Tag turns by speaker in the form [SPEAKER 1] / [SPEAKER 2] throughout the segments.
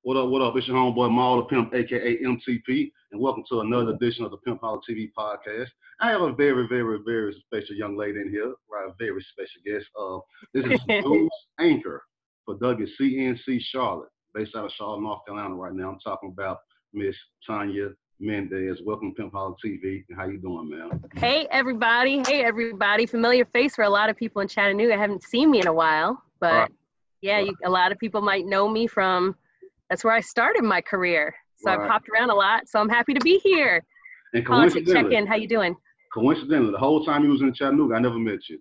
[SPEAKER 1] What up, what up? It's your homeboy Maul the Pimp, aka MTP, and welcome to another edition of the Pimpoholic Tv Podcast. I have a very, very, very special young lady in here, right? A very special guest. This is news anchor for WCNC Charlotte, based out of Charlotte, North Carolina right now. I'm talking about Miss Tanya Mendis. Welcome to Pimpoholic TV. How you doing, man?
[SPEAKER 2] Hey, everybody. Hey, everybody. Familiar face for a lot of people in Chattanooga. Haven't seen me in a while, but a lot of people might know me from, that's where I started my career. So I've hopped around a lot, so I'm happy to be here.
[SPEAKER 1] And coincidentally,
[SPEAKER 2] check in. How you doing?
[SPEAKER 1] Coincidentally, the whole time you was in Chattanooga, I never met you.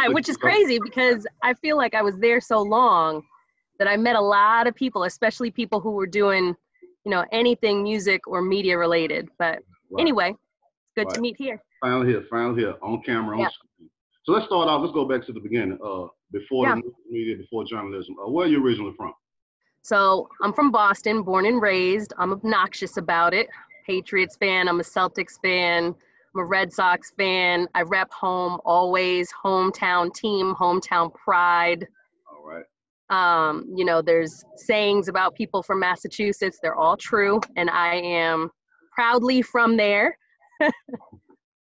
[SPEAKER 2] Which is crazy because I feel like I was there so long that I met a lot of people, especially people who were doing, anything music or media related. But anyway, it's good to meet here.
[SPEAKER 1] Finally here, on camera, on screen. So let's start off. Let's go back to the beginning. Before the media, before journalism. Where are you originally from?
[SPEAKER 2] So I'm from Boston, born and raised. I'm obnoxious about it. Patriots fan. I'm a Celtics fan. I'm a Red Sox fan. I rep home always. Hometown team, hometown pride.
[SPEAKER 1] All right.
[SPEAKER 2] There's sayings about people from Massachusetts. They're all true. And I am proudly from there,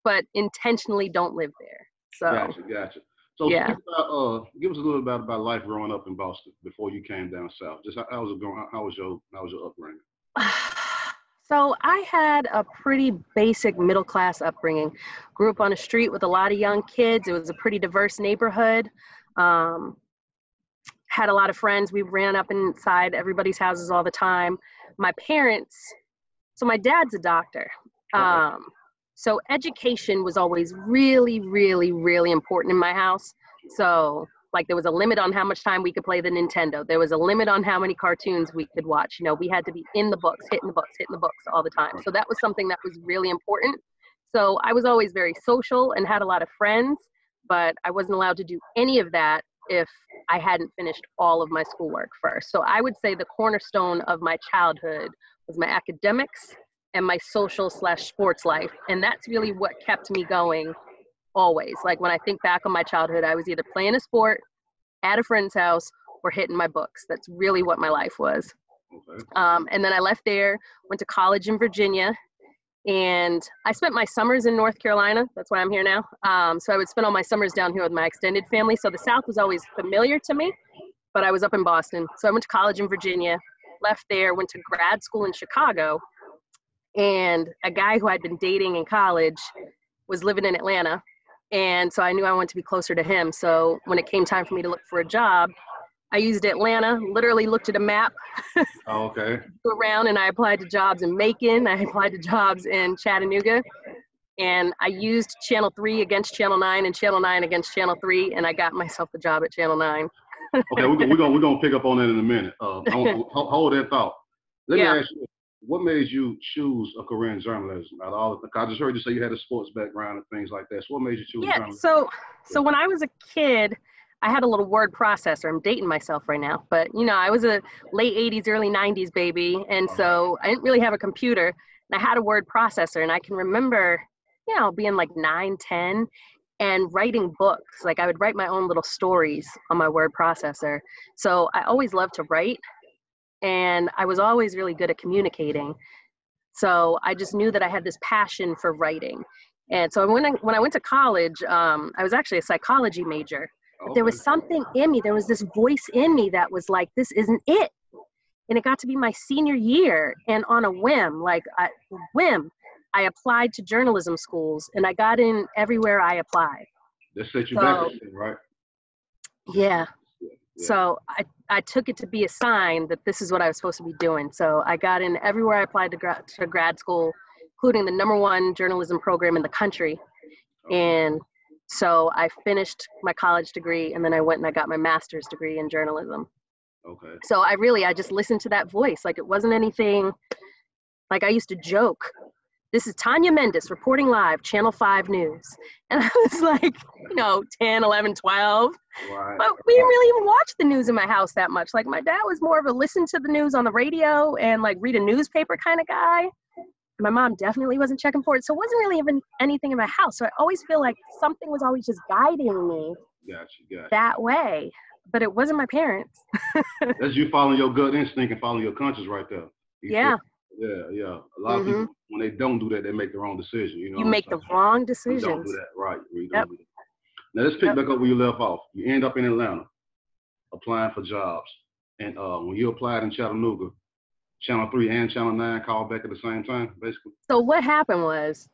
[SPEAKER 2] but intentionally don't live there. So
[SPEAKER 1] Gotcha. So give us a little bit about life growing up in Boston before you came down south. Just how was it going? How was your upbringing?
[SPEAKER 2] So I had a pretty basic middle class upbringing. Grew up on a street with a lot of young kids. It was a pretty diverse neighborhood. Had a lot of friends. We ran up inside everybody's houses all the time. My parents, so my dad's a doctor. So education was always really, really, really important in my house. So there was a limit on how much time we could play the Nintendo. There was a limit on how many cartoons we could watch. We had to be in the books, hitting the books all the time. So that was something that was really important. So I was always very social and had a lot of friends, but I wasn't allowed to do any of that if I hadn't finished all of my schoolwork first. So I would say the cornerstone of my childhood was my academics and my social/sports life. And that's really what kept me going always. When I think back on my childhood, I was either playing a sport at a friend's house or hitting my books. That's really what my life was.
[SPEAKER 1] Okay.
[SPEAKER 2] And then I left there, went to college in Virginia, and I spent my summers in North Carolina. That's why I'm here now. So I would spend all my summers down here with my extended family. So the South was always familiar to me, but I was up in Boston. So I went to college in Virginia, left there, went to grad school in Chicago. And a guy who I'd been dating in college was living in Atlanta. And so I knew I wanted to be closer to him. So when it came time for me to look for a job, I used Atlanta, literally looked at a map.
[SPEAKER 1] Okay.
[SPEAKER 2] Around, and I applied to jobs in Macon. I applied to jobs in Chattanooga. And I used Channel 3 against Channel 9 and Channel 9 against Channel 3. And I got myself the job at Channel 9.
[SPEAKER 1] Okay, we're gonna pick up on that in a minute. Hold that thought. Let me ask you, what made you choose a career in journalism? Out of all, I just heard you say you had a sports background and things like that. So what made you choose journalism?
[SPEAKER 2] So when I was a kid, I had a little word processor. I'm dating myself right now, but I was a late 80s, early 90s baby. And so I didn't really have a computer, and I had a word processor. And I can remember, being 9, 10 and writing books. I would write my own little stories on my word processor. So I always loved to write. And I was always really good at communicating. So I just knew that I had this passion for writing. And so when I went to college, I was actually a psychology major. But there was something in me. There was this voice in me that was like, this isn't it. And it got to be my senior year. And on a whim, I applied to journalism schools. And I got in everywhere I applied.
[SPEAKER 1] That set you back, right?
[SPEAKER 2] Yeah. So I took it to be a sign that this is what I was supposed to be doing. So I got in everywhere I applied to grad school, including the #1 journalism program in the country. And so I finished my college degree, and then I went and I got my master's degree in journalism.
[SPEAKER 1] Okay.
[SPEAKER 2] So I just listened to that voice. It wasn't anything, I used to joke, this is Tanya Mendis reporting live, Channel 5 News. And I was 10, 11, 12.
[SPEAKER 1] Right.
[SPEAKER 2] But we didn't really even watch the news in my house that much. My dad was more of a listen to the news on the radio and read a newspaper kind of guy. My mom definitely wasn't checking for it. So it wasn't really even anything in my house. So I always feel like something was always just guiding me
[SPEAKER 1] Gotcha.
[SPEAKER 2] that way. but it wasn't my parents.
[SPEAKER 1] That's you following your gut instinct and following your conscience right there.
[SPEAKER 2] Yeah.
[SPEAKER 1] Yeah. A lot of people, when they don't do that, they make the wrong decision. You know,
[SPEAKER 2] You make the wrong
[SPEAKER 1] we
[SPEAKER 2] decisions.
[SPEAKER 1] don't do that, right? We don't do that. Now let's pick back up where you left off. You end up in Atlanta, applying for jobs, and when you applied in Chattanooga, Channel 3 and Channel 9 called back at the same time, basically.
[SPEAKER 2] So what happened was,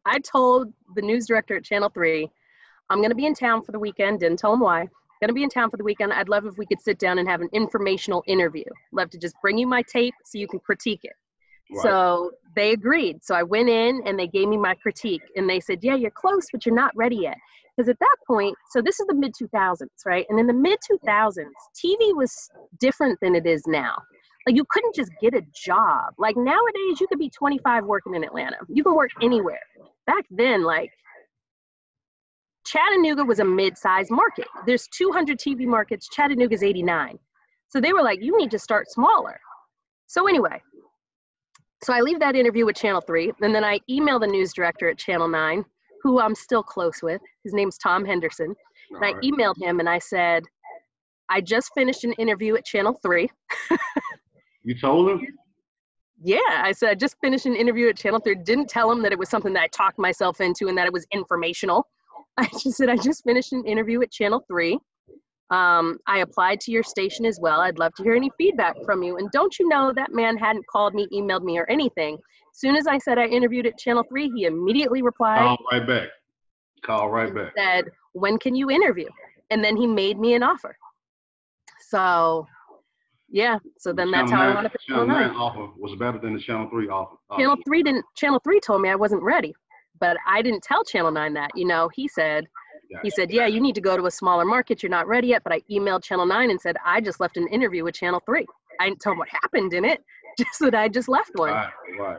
[SPEAKER 2] I told the news director at Channel 3, I'm going to be in town for the weekend. Didn't tell him why. Going to be in town for the weekend. I'd love if we could sit down and have an informational interview. Love to just bring you my tape so you can critique it. Right. So they agreed. So I went in and they gave me my critique and they said, yeah, you're close, but you're not ready yet. Because at that point, so this is the mid 2000s, right? And in the mid 2000s, TV was different than it is now. Like you couldn't just get a job. Like nowadays, you could be 25 working in Atlanta. You can work anywhere. Back then, like Chattanooga was a mid-sized market. There's 200 TV markets. Chattanooga's 89. So they were like, you need to start smaller. So anyway, so I leave that interview with Channel 3, and then I email the news director at Channel 9, who I'm still close with. His name's Tom Henderson. And I emailed him and I said, I just finished an interview at Channel 3.
[SPEAKER 1] You told him?
[SPEAKER 2] Yeah, I said, I just finished an interview at Channel 3. Didn't tell him that it was something that I talked myself into and that it was informational. I just said, I just finished an interview at Channel 3. I applied to your station as well. I'd love to hear any feedback from you. And don't you know, that man hadn't called me, emailed me, or anything. As soon as I said I interviewed at Channel 3, he immediately replied.
[SPEAKER 1] Call right back.
[SPEAKER 2] Said, when can you interview? And then he made me an offer. So, yeah. So then that's how I wound up at Channel 9.
[SPEAKER 1] Offer was better than the Channel 3 offer.
[SPEAKER 2] Channel 3 told me I wasn't ready. But I didn't tell Channel 9 that. You know, he said, yeah, you need to go to a smaller market. You're not ready yet. But I emailed Channel 9 and said, I just left an interview with Channel 3. I didn't tell them what happened in it, just that I just left one.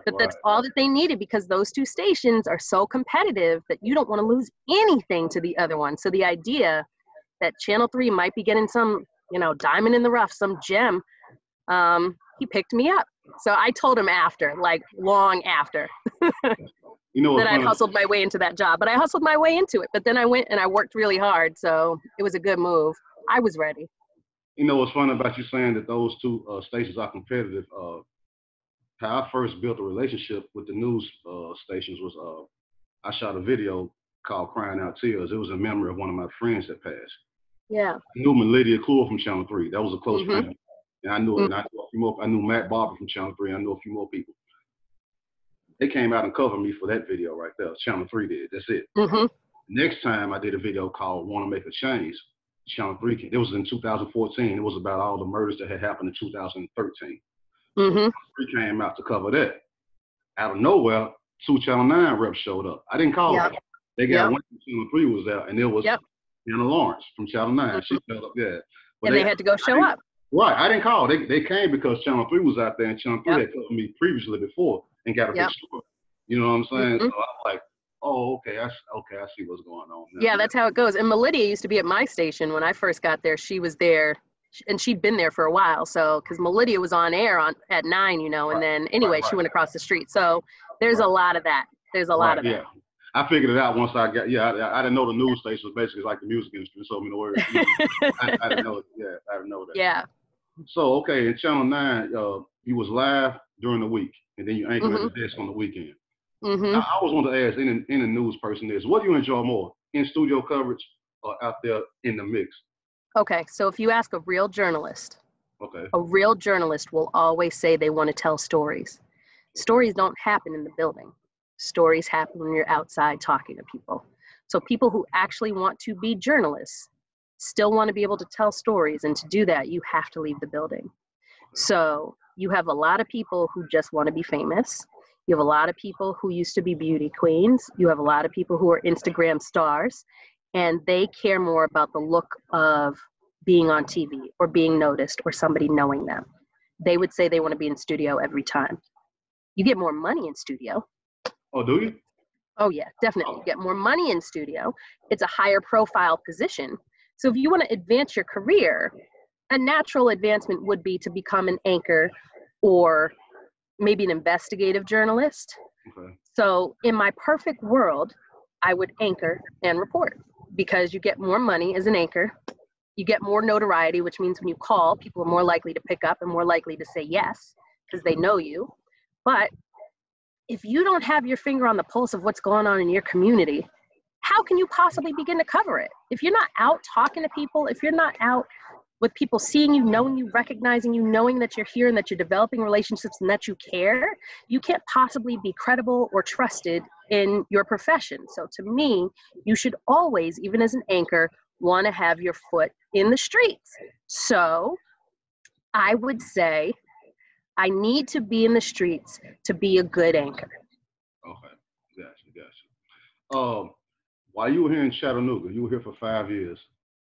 [SPEAKER 2] But that's all that they needed, because those two stations are so competitive that you don't want to lose anything to the other one. So the idea that Channel 3 might be getting some, diamond in the rough, some gem, he picked me up. So I told him after, like long after. That I hustled my way into that job, but I hustled my way into it. But then I went and I worked really hard, so it was a good move. I was ready.
[SPEAKER 1] You know what's funny about you saying that those two stations are competitive? How I first built a relationship with the news stations was I shot a video called "Crying Out Tears." It was in memory of one of my friends that passed.
[SPEAKER 2] Yeah.
[SPEAKER 1] I knew Lydia Cool from Channel 3. That was a close friend, and I knew her. And I knew a few more. I knew Matt Barber from Channel 3. I knew a few more people. They came out and covered me for that video right there. Channel 3 did. That's it. Next time I did a video called "Want to Make a Change." Channel 3 it was in 2014. It was about all the murders that had happened in 2013. So Channel 3 came out to cover that. Out of nowhere, 2 Channel 9 reps showed up. I didn't call them. They got one from Channel 3 was there, and it was Anna Lawrence from Channel 9. She showed up there.
[SPEAKER 2] And they had to go show up.
[SPEAKER 1] Right. I didn't call. They came because Channel 3 was out there, and Channel 3 had covered me previously before and got a big story. You know what I'm saying? So I'm like, oh, okay, I see what's going on now.
[SPEAKER 2] Yeah, that's how it goes. And Melidia used to be at my station when I first got there. She was there, and she'd been there for a while. So, because Melidia was on air at 9, and then anyway, she went across the street. So there's a lot of that. There's a lot of that.
[SPEAKER 1] I figured it out once I got, I didn't know the news station was basically like the music industry, so many words. I didn't know it. Yeah, I didn't know that.
[SPEAKER 2] Yeah.
[SPEAKER 1] So, okay, in Channel 9, you was live during the week, and then you anchored at the desk on the weekend. Now, I always want to ask any news person is, what do you enjoy more, in-studio coverage or out there in the mix?
[SPEAKER 2] Okay, so if you ask a real journalist, a real journalist will always say they want to tell stories. Stories don't happen in the building. Stories happen when you're outside talking to people. So people who actually want to be journalists still want to be able to tell stories, and to do that, you have to leave the building. So you have a lot of people who just want to be famous. You have a lot of people who used to be beauty queens. You have a lot of people who are Instagram stars, and they care more about the look of being on TV or being noticed or somebody knowing them. They would say they want to be in studio every time. You get more money in studio.
[SPEAKER 1] Oh, do you?
[SPEAKER 2] Oh, yeah, definitely. You get more money in studio. It's a higher profile position. So if you want to advance your career, a natural advancement would be to become an anchor or maybe an investigative journalist. So in my perfect world, I would anchor and report, because you get more money as an anchor. You get more notoriety, which means when you call, people are more likely to pick up and more likely to say yes because they know you. But if you don't have your finger on the pulse of what's going on in your community, how can you possibly begin to cover it? If you're not out talking to people, if you're not out with people seeing you, knowing you, recognizing you, knowing that you're here and that you're developing relationships and that you care, you can't possibly be credible or trusted in your profession. So to me, you should always, even as an anchor, want to have your foot in the streets. So I would say I need to be in the streets to be a good anchor.
[SPEAKER 1] Okay, gotcha. While you were here in Chattanooga, you were here for 5 years.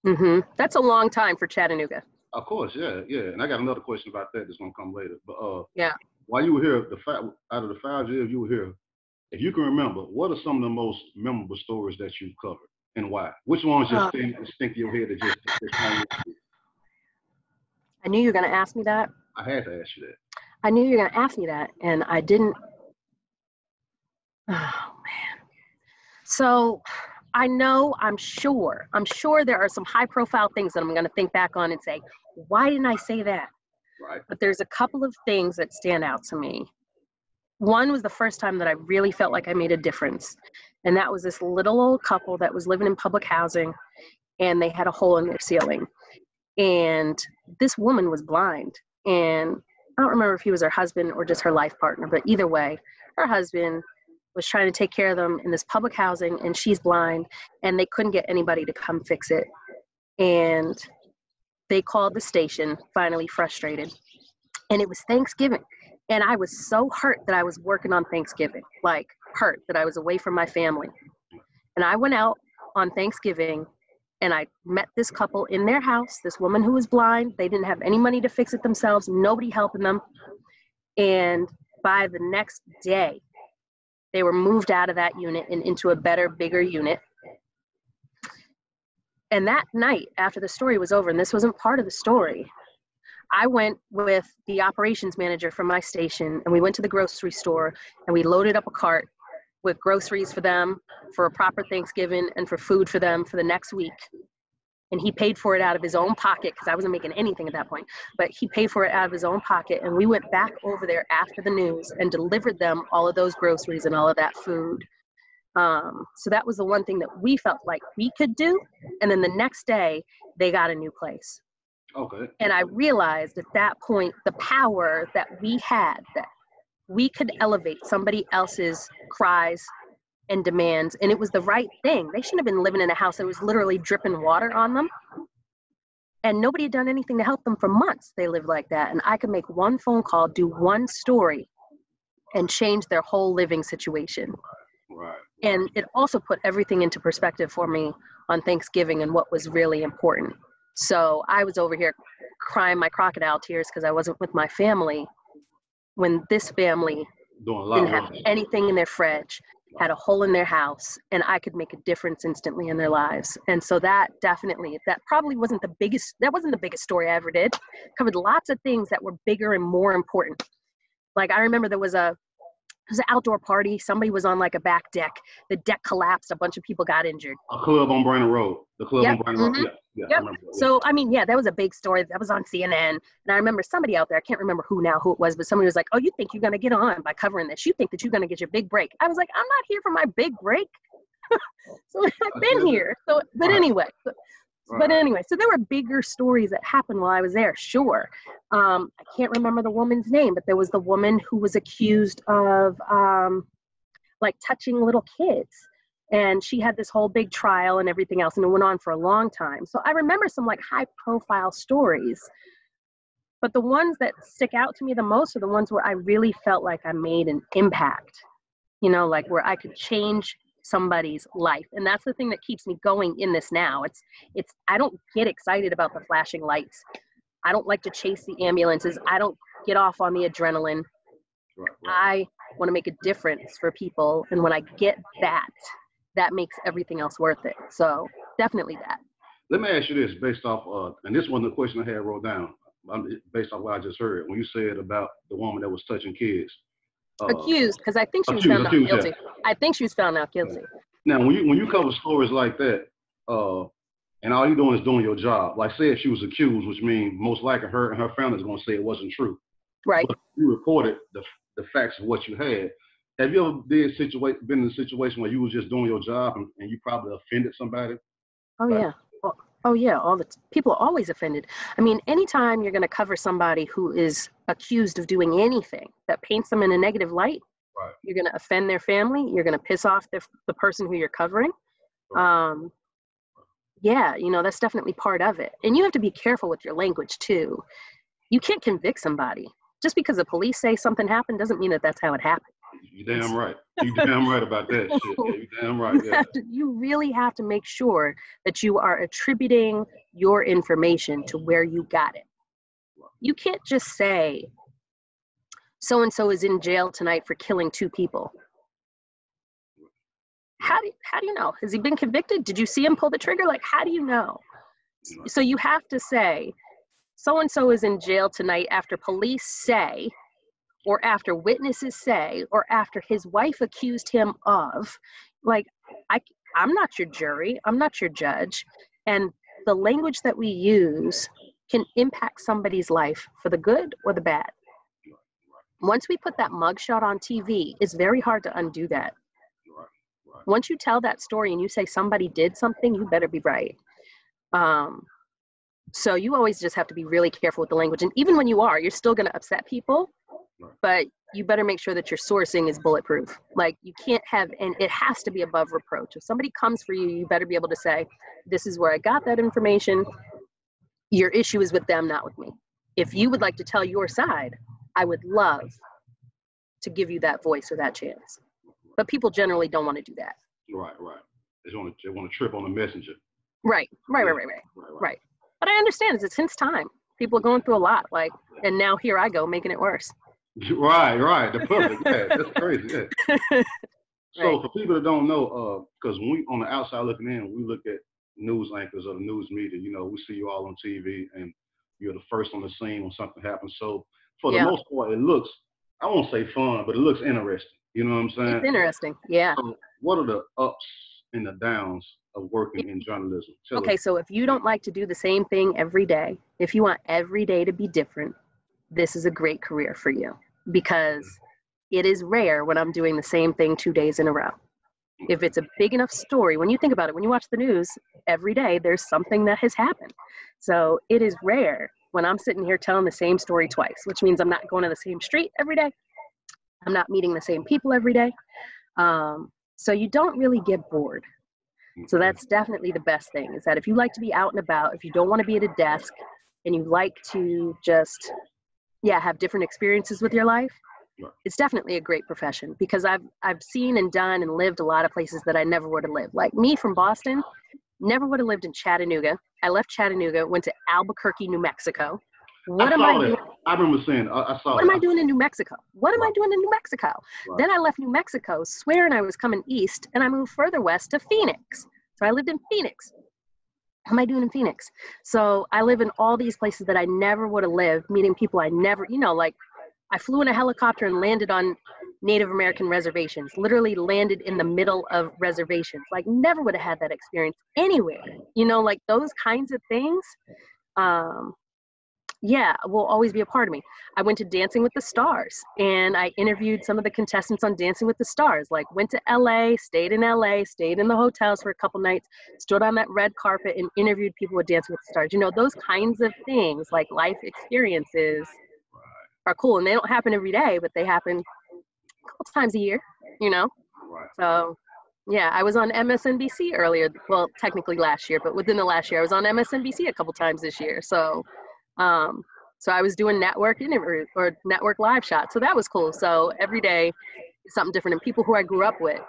[SPEAKER 2] Mm-hmm. That's a long time for Chattanooga.
[SPEAKER 1] Of course, yeah. And I got another question about that that's gonna come later. But
[SPEAKER 2] yeah,
[SPEAKER 1] while you were here, out of the 5 years you were here, if you can remember, what are some of the most memorable stories that you've covered and why? Which ones just stink to your head that just
[SPEAKER 2] I knew you were gonna ask me that.
[SPEAKER 1] I had to ask you that.
[SPEAKER 2] I knew you were gonna ask me that, and I didn't. Oh man. So I'm sure there are some high profile things that I'm going to think back on and say, why didn't I say that?
[SPEAKER 1] Right.
[SPEAKER 2] But there's a couple of things that stand out to me. One was the first time that I really felt like I made a difference. And that was this little old couple that was living in public housing, and they had a hole in their ceiling. And this woman was blind. And I don't remember if he was her husband or just her life partner, but either way, her husband was trying to take care of them in this public housing, and she's blind, and they couldn't get anybody to come fix it. And they called the station, finally frustrated. And it was Thanksgiving. And I was so hurt that I was working on Thanksgiving, like hurt that I was away from my family. And I went out on Thanksgiving, and I met this couple in their house, this woman who was blind. They didn't have any money to fix it themselves, nobody helping them. And by the next day, they were moved out of that unit and into a better, bigger unit. And that night, after the story was over, and this wasn't part of the story, I went with the operations manager from my station, and we went to the grocery store, and we loaded up a cart with groceries for them for a proper Thanksgiving and for food for them for the next week. And he paid for it out of his own pocket, because I wasn't making anything at that point, but he paid for it out of his own pocket. And we went back over there after the news and delivered them all of those groceries and all of that food. So that was the one thing that we felt like we could do. And then the next day, they got a new place.
[SPEAKER 1] Okay.
[SPEAKER 2] And I realized at that point, the power that we had, that we could elevate somebody else's cries and demands, and it was the right thing. They shouldn't have been living in a house that was literally dripping water on them, and nobody had done anything to help them for months. They lived like that, and I could make one phone call, do one story, and change their whole living situation.
[SPEAKER 1] Right.
[SPEAKER 2] And it also put everything into perspective for me on Thanksgiving and what was really important. So I was over here crying my crocodile tears because I wasn't with my family, when this family didn't have anything in their fridge, had a hole in their house, and I could make a difference instantly in their lives. And so that probably wasn't the biggest story I ever did. Covered lots of things that were bigger and more important. Like I remember there was an outdoor party. Somebody was on like a back deck. The deck collapsed. A bunch of people got injured.
[SPEAKER 1] A club on Brainerd Road. The club on Brainerd Road. Yeah.
[SPEAKER 2] Yep. I remember that. So, I mean, yeah, that was a big story. That was on CNN. And I remember somebody out there, I can't remember who it was, but somebody was like, oh, you think you're going to get on by covering this? You think that you're going to get your big break? I was like, I'm not here for my big break. So I've been here. So, but anyway. But anyway, so there were bigger stories that happened while I was there, sure. I can't remember the woman's name, but there was the woman who was accused of like touching little kids. And she had this whole big trial and everything else, and it went on for a long time. So I remember some like high profile stories, but the ones that stick out to me the most are the ones where I really felt like I made an impact, you know, like where I could change somebody's life. And that's the thing that keeps me going in this now. I don't get excited about the flashing lights. I don't like to chase the ambulances. I don't get off on the adrenaline. Right. I want to make a difference for people. And when I get that makes everything else worth it. So definitely that.
[SPEAKER 1] Let me ask you this based off, and this wasn't the question I had wrote down, based off what I just heard. When you said about the woman that was touching kids.
[SPEAKER 2] Accused, because I think she was found out guilty. Yeah. I think she was found out guilty.
[SPEAKER 1] Now, when you cover stories like that, and all you're doing is doing your job. Like, say if she was accused, which means most likely her and her family is going to say it wasn't true.
[SPEAKER 2] Right.
[SPEAKER 1] But you reported the facts of what you had. Have you ever been in a situation where you was just doing your job and you probably offended somebody?
[SPEAKER 2] Oh, yeah. Oh, yeah. People are always offended. I mean, anytime you're going to cover somebody who is accused of doing anything that paints them in a negative light,
[SPEAKER 1] Right.
[SPEAKER 2] You're going to offend their family. You're going to piss off the person who you're covering.
[SPEAKER 1] Right.
[SPEAKER 2] Yeah, that's definitely part of it. And you have to be careful with your language, too. You can't convict somebody. Just because the police say something happened doesn't mean that that's how it happened.
[SPEAKER 1] You're damn right. You're damn right about that shit. Yeah, you're damn right. Yeah.
[SPEAKER 2] You really have to make sure that you are attributing your information to where you got it. You can't just say, so-and-so is in jail tonight for killing 2 people. How do you know? Has he been convicted? Did you see him pull the trigger? Like, how do you know? So you have to say, so-and-so is in jail tonight after police say, or after witnesses say, or after his wife accused him of. Like, I'm not your jury. I'm not your judge. And the language that we use can impact somebody's life for the good or the bad. Once we put that mugshot on TV, it's very hard to undo that. Once you tell that story and you say somebody did something, you better be right. So you always just have to be really careful with the language. And even when you're still going to upset people, but you better make sure that your sourcing is bulletproof. Like, you can't have, and it has to be above reproach. If somebody comes for you, you better be able to say, this is where I got that information. Your issue is with them, not with me. If you would like to tell your side, I would love to give you that voice or that chance. But people generally don't want to do that.
[SPEAKER 1] Right. They want to trip on the messenger.
[SPEAKER 2] Right. But I understand it's since time. People are going through a lot, and now here I go making it worse.
[SPEAKER 1] Right. The public, yeah, that's crazy. Yeah. So
[SPEAKER 2] Right.
[SPEAKER 1] for people that don't know, because when we on the outside looking in, we look at news anchors or the news media. We see you all on TV, and you're the first on the scene when something happens. So for the most part, it looks, I won't say fun, but it looks interesting. You know what I'm saying?
[SPEAKER 2] It's interesting, yeah.
[SPEAKER 1] So what are the ups and the downs of working in journalism?
[SPEAKER 2] Okay, so if you don't like to do the same thing every day, if you want every day to be different, this is a great career for you, because it is rare when I'm doing the same thing 2 days in a row. If it's a big enough story, when you think about it, when you watch the news, every day there's something that has happened. So it is rare when I'm sitting here telling the same story twice, which means I'm not going to the same street every day. I'm not meeting the same people every day. So you don't really get bored. So that's definitely the best thing, is that if you like to be out and about, if you don't want to be at a desk, and you like to just, have different experiences with your life, it's definitely a great profession, because I've seen and done and lived a lot of places that I never would have lived. Like me from Boston, never would have lived in Chattanooga. I left Chattanooga, went to Albuquerque, New Mexico. What am I doing?
[SPEAKER 1] I remember saying, I saw
[SPEAKER 2] What am I doing in New Mexico? What am I doing in New Mexico? Then I left New Mexico, swearing I was coming east, and I moved further west to Phoenix. So I lived in Phoenix. What am I doing in Phoenix? So I live in all these places that I never would have lived, meeting people I never, like I flew in a helicopter and landed on Native American reservations, literally landed in the middle of reservations. Like, never would have had that experience anywhere, like those kinds of things. Will always be a part of me. I went to Dancing with the Stars, and I interviewed some of the contestants on Dancing with the Stars. Like, went to LA, stayed in the hotels for a couple nights, stood on that red carpet and interviewed people with Dancing with the Stars. Those kinds of things, like life experiences, are cool. And they don't happen every day, but they happen a couple times a year, So, I was on MSNBC earlier. Well, technically last year, but within the last year, I was on MSNBC a couple times this year. So I was doing network interview or network live shots. So that was cool. So every day is something different. And people who I grew up with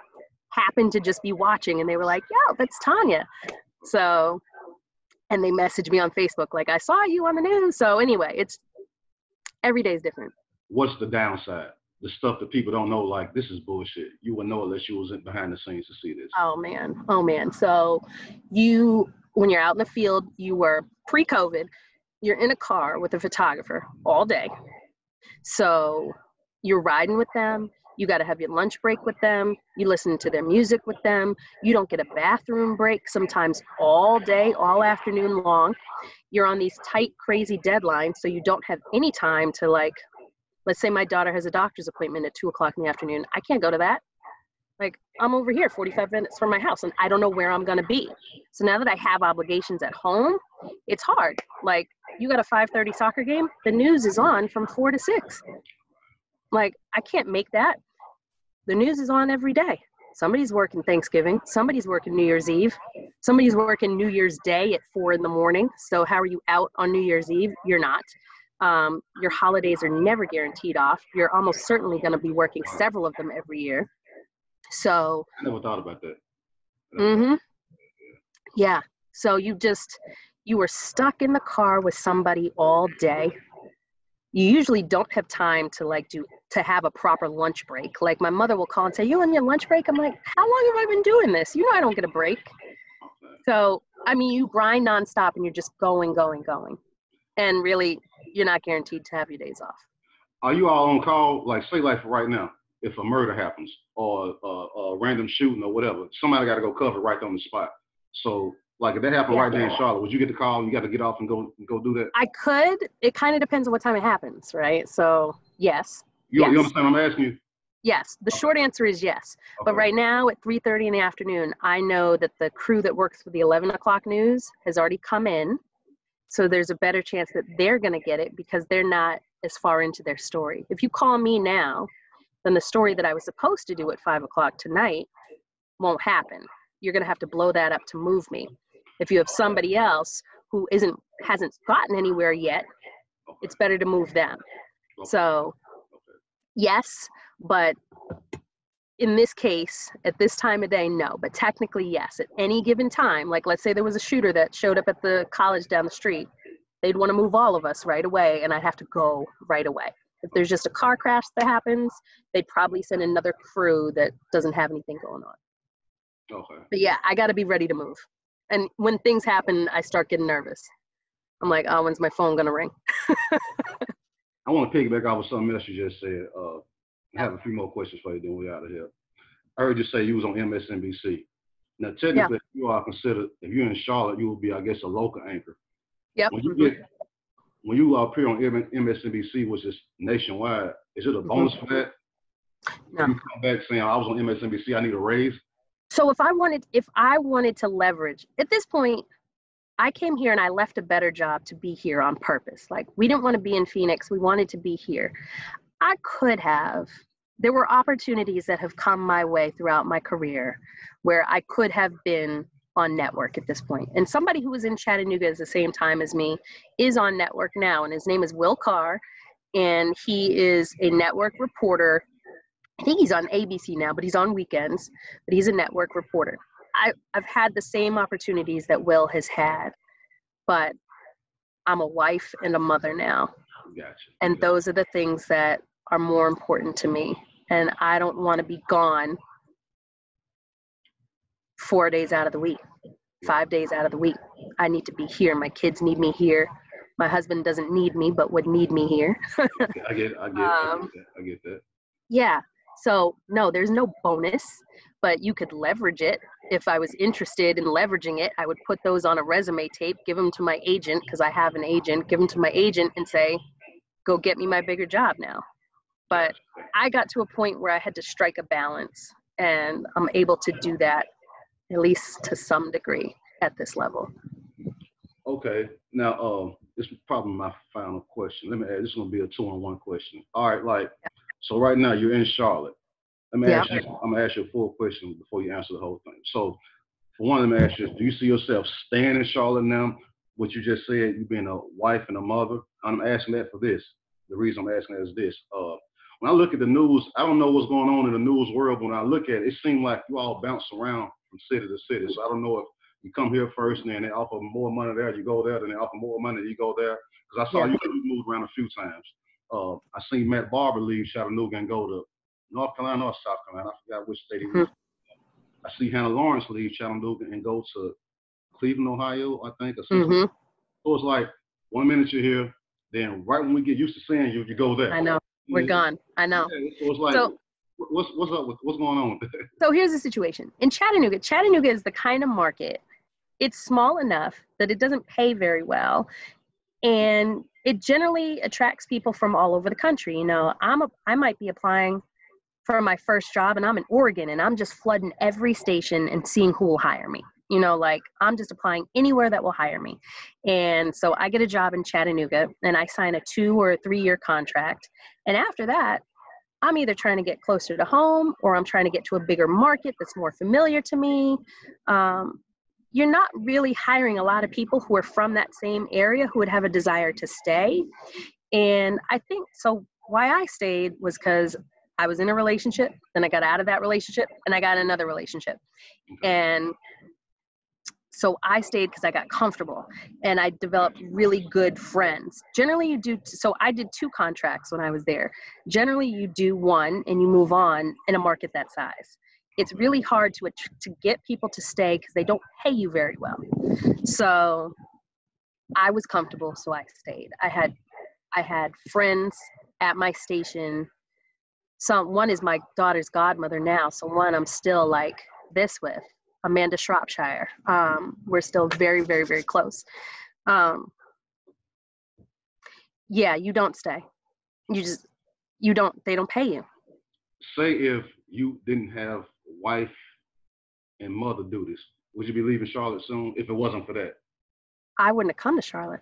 [SPEAKER 2] happened to just be watching, and they were like, yo, that's Tanya. So, and they messaged me on Facebook, like, I saw you on the news. So anyway, every day is different.
[SPEAKER 1] What's the downside? The stuff that people don't know, like, this is bullshit. You wouldn't know unless you was behind the scenes to see this.
[SPEAKER 2] Oh man. So when you're out in the field, you were pre-COVID, you're in a car with a photographer all day. So you're riding with them. You got to have your lunch break with them. You listen to their music with them. You don't get a bathroom break sometimes all day, all afternoon long. You're on these tight, crazy deadlines, so you don't have any time to, like, let's say my daughter has a doctor's appointment at 2 o'clock in the afternoon. I can't go to that. Like, I'm over here 45 minutes from my house, and I don't know where I'm going to be. So now that I have obligations at home, it's hard. Like, you got a 5:30 soccer game, the news is on from 4 to 6. Like, I can't make that. The news is on every day. Somebody's working Thanksgiving. Somebody's working New Year's Eve. Somebody's working New Year's Day at 4 in the morning. So how are you out on New Year's Eve? You're not. Your holidays are never guaranteed off. You're almost certainly going to be working several of them every year. So
[SPEAKER 1] I never thought about that.
[SPEAKER 2] Mm-hmm. Yeah. So you were stuck in the car with somebody all day. You usually don't have time to have a proper lunch break. Like, my mother will call and say, "You on your lunch break?" I'm like, "How long have I been doing this? You know I don't get a break."
[SPEAKER 1] Okay.
[SPEAKER 2] So, I mean, you grind nonstop and you're just going. And really, you're not guaranteed to have your days off.
[SPEAKER 1] Are you all on call? Like, say, like for right now, if a murder happens or a random shooting or whatever, somebody got to go cover right on the spot. So, like, if that happened right there in Charlotte, would you get the call and you got to get off and go do that?
[SPEAKER 2] I could. It kind of depends on what time it happens, right? So, yes.
[SPEAKER 1] You understand what I'm asking you?
[SPEAKER 2] Yes. The short answer is yes.
[SPEAKER 1] Okay.
[SPEAKER 2] But right now at 3:30 in the afternoon, I know that the crew that works for the 11 o'clock news has already come in. So there's a better chance that they're going to get it because they're not as far into their story. If you call me now, then the story that I was supposed to do at 5 o'clock tonight won't happen. You're going to have to blow that up to move me. If you have somebody else who hasn't gotten anywhere yet, it's better to move them. So, yes, but in this case, at this time of day, no. But technically, yes. At any given time, like, let's say there was a shooter that showed up at the college down the street, they'd want to move all of us right away, and I'd have to go right away. If there's just a car crash that happens, they'd probably send another crew that doesn't have anything going on.
[SPEAKER 1] Okay.
[SPEAKER 2] But yeah, I got to be ready to move. And when things happen, I start getting nervous. I'm like, oh, when's my phone going to ring?
[SPEAKER 1] I want to piggyback off of something else you just said. I have a few more questions for you, then we're out of here. I heard you say you was on MSNBC. Now, technically, if you are considered, if you're in Charlotte, you will be, I guess, a local anchor.
[SPEAKER 2] Yep.
[SPEAKER 1] When you appear on MSNBC, which is nationwide, is it a bonus for that?
[SPEAKER 2] No.
[SPEAKER 1] You come back saying, I was on MSNBC, I need a raise?
[SPEAKER 2] So if I wanted to leverage, at this point, I came here and I left a better job to be here on purpose. Like, we didn't want to be in Phoenix. We wanted to be here. There were opportunities that have come my way throughout my career where I could have been on network at this point. And somebody who was in Chattanooga at the same time as me is on network now, and his name is Will Carr, and he is a network reporter. I think he's on ABC now, but he's on weekends, but he's a network reporter. I've had the same opportunities that Will has had, but I'm a wife and a mother now.
[SPEAKER 1] Gotcha.
[SPEAKER 2] And those are the things that are more important to me. And I don't want to be gone 4 days out of the week, 5 days out of the week. I need to be here. My kids need me here. My husband doesn't need me, but would need me here.
[SPEAKER 1] I get that.
[SPEAKER 2] Yeah. So no, there's no bonus, but you could leverage it. If I was interested in leveraging it, I would put those on a resume tape, give them to my agent, because I have an agent, give them to my agent and say, go get me my bigger job now. But I got to a point where I had to strike a balance, and I'm able to do that, at least to some degree, at this level.
[SPEAKER 1] Okay. Now, this is probably my final question. Let me add, this is going to be a 2-on-1 question. All right, so right now you're in Charlotte. I'm going to ask you a full question before you answer the whole thing. So, for one, let me ask you, do you see yourself staying in Charlotte now? What you just said, you being a wife and a mother. I'm asking that for this. The reason I'm asking that is this. When I look at the news, I don't know what's going on in the news world. When I look at it, it seems like you all bounce around from city to city. So I don't know if you come here first and then they offer more money there, you go there, then they offer more money, you go there. Because I saw you move around a few times. I seen Matt Barber leave Chattanooga and go to North Carolina or South Carolina. I forgot which state he was. I see Hannah Lawrence leave Chattanooga and go to Cleveland, Ohio, I think. Or something. So it's like 1 minute you're here, then right when we get used to seeing you, you go there.
[SPEAKER 2] I know. We're gone. I know.
[SPEAKER 1] Yeah, so it's like, What's up with what's going on with that?
[SPEAKER 2] So here's the situation. In Chattanooga, Chattanooga is the kind of market, it's small enough that it doesn't pay very well. And it generally attracts people from all over the country. You know, I might be applying for my first job and I'm in Oregon and I'm just flooding every station and seeing who will hire me. You know, like I'm just applying anywhere that will hire me. And so I get a job in Chattanooga and I sign a 2 or 3 year contract. And after that, I'm either trying to get closer to home or I'm trying to get to a bigger market that's more familiar to me. You're not really hiring a lot of people who are from that same area who would have a desire to stay. And I think so why I stayed was because I was in a relationship, then I got out of that relationship and I got another relationship. And so I stayed because I got comfortable and I developed really good friends. Generally you do, so I did 2 contracts when I was there. Generally you do 1 and you move on in a market that size. It's really hard to get people to stay because they don't pay you very well. So I was comfortable, so I stayed. I had friends at my station. One is my daughter's godmother now, so one I'm still like this with, Amanda Shropshire. We're still very, very, very close. Yeah, you don't stay. They don't pay you.
[SPEAKER 1] Say if you didn't have wife and mother duties, would you be leaving Charlotte soon if it wasn't for that?
[SPEAKER 2] I wouldn't have come to Charlotte.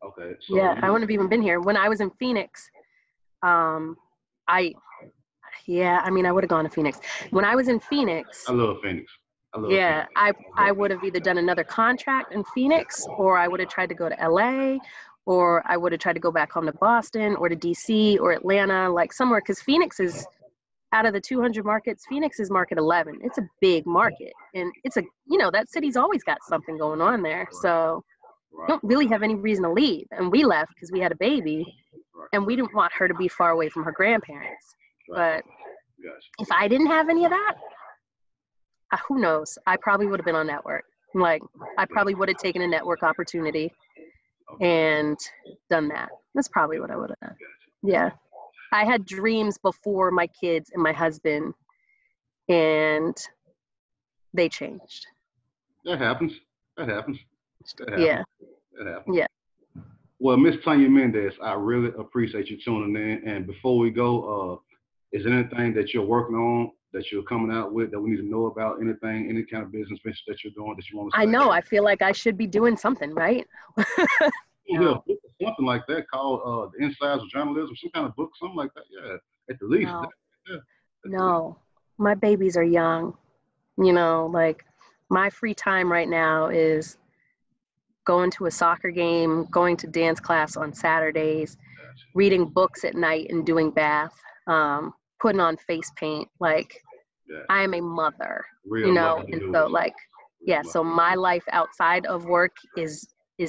[SPEAKER 1] Okay.
[SPEAKER 2] So yeah, I wouldn't have even been here. When I was in Phoenix, I would have gone to Phoenix. When I was in Phoenix.
[SPEAKER 1] I love Phoenix.
[SPEAKER 2] Yeah, I would have either done another contract in Phoenix or I would have tried to go to LA or I would have tried to go back home to Boston or to DC or Atlanta, like somewhere, because Phoenix is, out of the 200 markets, Phoenix is market 11. It's a big market. And it's that city's always got something going on there. So you don't really have any reason to leave. And we left because we had a baby and we didn't want her to be far away from her grandparents. But if I didn't have any of that, who knows? I probably would have been on network. Like, I probably would have taken a network opportunity and done that. That's probably what I would have done. Yeah. I had dreams before my kids and my husband, and they changed.
[SPEAKER 1] That happens.
[SPEAKER 2] Yeah.
[SPEAKER 1] That happens.
[SPEAKER 2] Yeah.
[SPEAKER 1] Well, Miss Tanya Mendis, I really appreciate you tuning in. And before we go, is there anything that you're working on, that you're coming out with, that we need to know about? Anything, any kind of business venture that you're doing that you want to say?
[SPEAKER 2] I know. I feel like I should be doing something, right?
[SPEAKER 1] Yeah, something like that called The Insides of Journalism, some kind of book, something like that. Yeah, at the least.
[SPEAKER 2] No, my babies are young. Like my free time right now is going to a soccer game, going to dance class on Saturdays, reading books at night and doing bath, putting on face paint. Like I am a mother, and so like, so my life outside of work is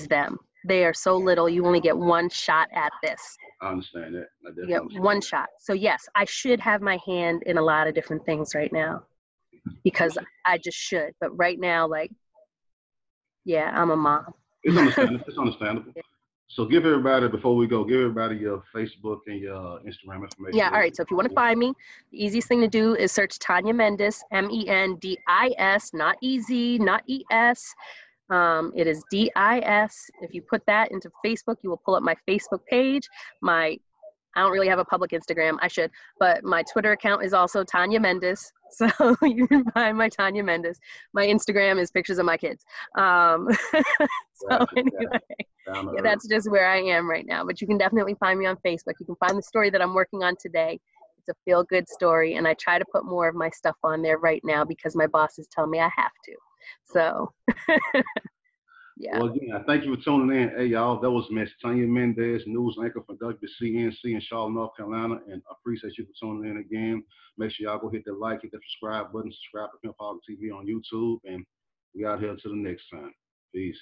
[SPEAKER 2] them. They are so little, you only get one shot at this.
[SPEAKER 1] I understand that.
[SPEAKER 2] You get one shot. So yes, I should have my hand in a lot of different things right now because I just should. But right now, like, yeah, I'm a mom.
[SPEAKER 1] It's understandable. It's understandable. Yeah. So before we go, give everybody your Facebook and your Instagram information.
[SPEAKER 2] Yeah, all right. So if you want to find me, the easiest thing to do is search Tanya Mendis, Mendis, not EZ, not ES. It is DIS. If you put that into Facebook, you will pull up my Facebook page. I don't really have a public Instagram. I should, but my Twitter account is also Tanya Mendis. So you can find my Tanya Mendis. My Instagram is pictures of my kids. Anyway, that's just where I am right now. But you can definitely find me on Facebook. You can find the story that I'm working on today. It's a feel-good story, and I try to put more of my stuff on there right now because my bosses tell me I have to. So, yeah.
[SPEAKER 1] Well, again, thank you for tuning in. Hey, y'all, that was Miss Tanya Mendis, news anchor for WCNC in Charlotte, North Carolina, and I appreciate you for tuning in again. Make sure y'all go hit that like, hit that subscribe button, subscribe to Pimpoholic TV on YouTube, and we out here till the next time. Peace.